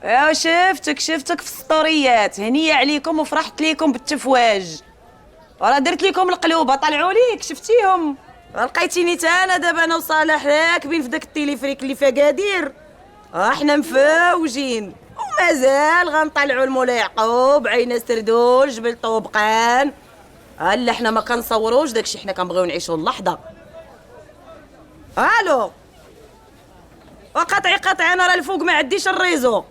يا شفتك في السطوريات، هنيه عليكم وفرحت ليكم بالتفواج. وراه درت ليكم القلوبه، طلعوا ليك شفتيهم. لقيتيني تا انا دابا انا وصالح راكبين في داك التليفريك اللي فقادير. احنا مفاوجين ومازال غنطلعوا المولاي يعقوب، عينا سردول، جبل طوبقان. هلا حنا ما كنصوروش داكشي، حنا كنبغيو نعيشوا اللحظه. الو قطعي انا راه الفوق ما عنديش الريزو.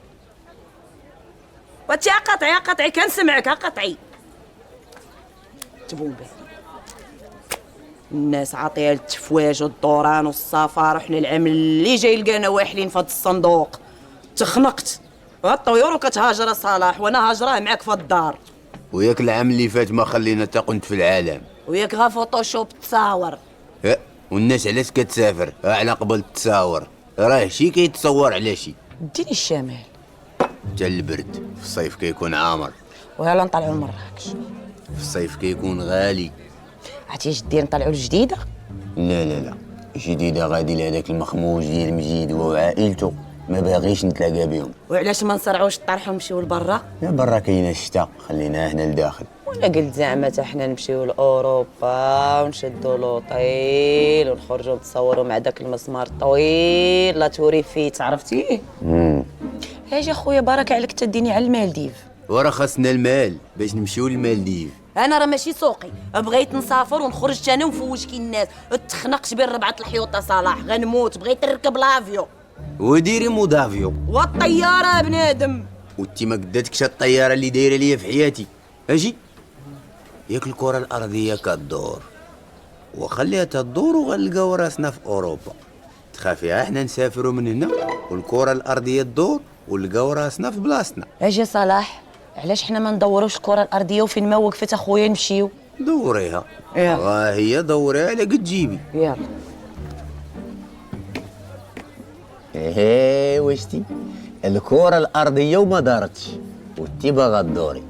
وانت قطعي كنسمعك. قطعي تبوبه الناس عاطيه التفواج والدوران والسفر، وحنا العام اللي جاي لقانا واحلين في هذا الصندوق. تخنقت الطيور وكتهاجر صلاح، وانا هاجراه معاك في الدار. وياك العام اللي فات ما خلينا تا كنت في العالم، وياك غا فوتوشوب تصاور. والناس علاش كتسافر على قبل التصاور؟ راه شي كيتصور على شي. اديني الشمال. حتى البرد في الصيف كيكون عامر، ويلا نطلعوا لمراكش. في الصيف كيكون غالي. عرفتي جدي نطلعوا الجديده؟ لا جديدة غادي لهداك المخموج ديال مجيد وعائلته، ما باغيش نتلاقى بهم. وعلاش ما نصرعوش الطرح ونمشيو لبرا؟ يا برا كاينه الشتا، خلينا هنا لداخل. ولا قلت زعما حتى حنا نمشيو لاوروبا ونشدو لوطيل ونخرجوا نتصوروا مع داك المسمار الطويل لا توري فيت، عرفتيه؟ اجي اخويا بارك عليك تديني على المالديف. ورا خاصنا المال باش نمشيو للمالديف. انا راه ماشي سوقي، بغيت نسافر ونخرج انا ونفوج كي الناس. تخنقش بين ربعه الحيوطه صلاح، غنموت. بغيت نركب لافيو. وديري مودافيو والطياره بنادم. وانتي ما قداتكش الطياره اللي دايره ليا في حياتي. اجي ياك الكره الارضيه كدور وخليها تدور، وغنلقاو راسنا في اوروبا. تخافي احنا نسافروا من هنا والكره الارضيه تدور ونلقاو راسنا في بلاصتنا. اجي صلاح، علاش حنا ما ندوروش الكره الارضيه وفين ما وقفت اخويا نمشيو؟ دوريها. هي دوريها على قد جيبي. يلا. واشتي الكره الارضيه وما دارتش وانتي باغا تدوري.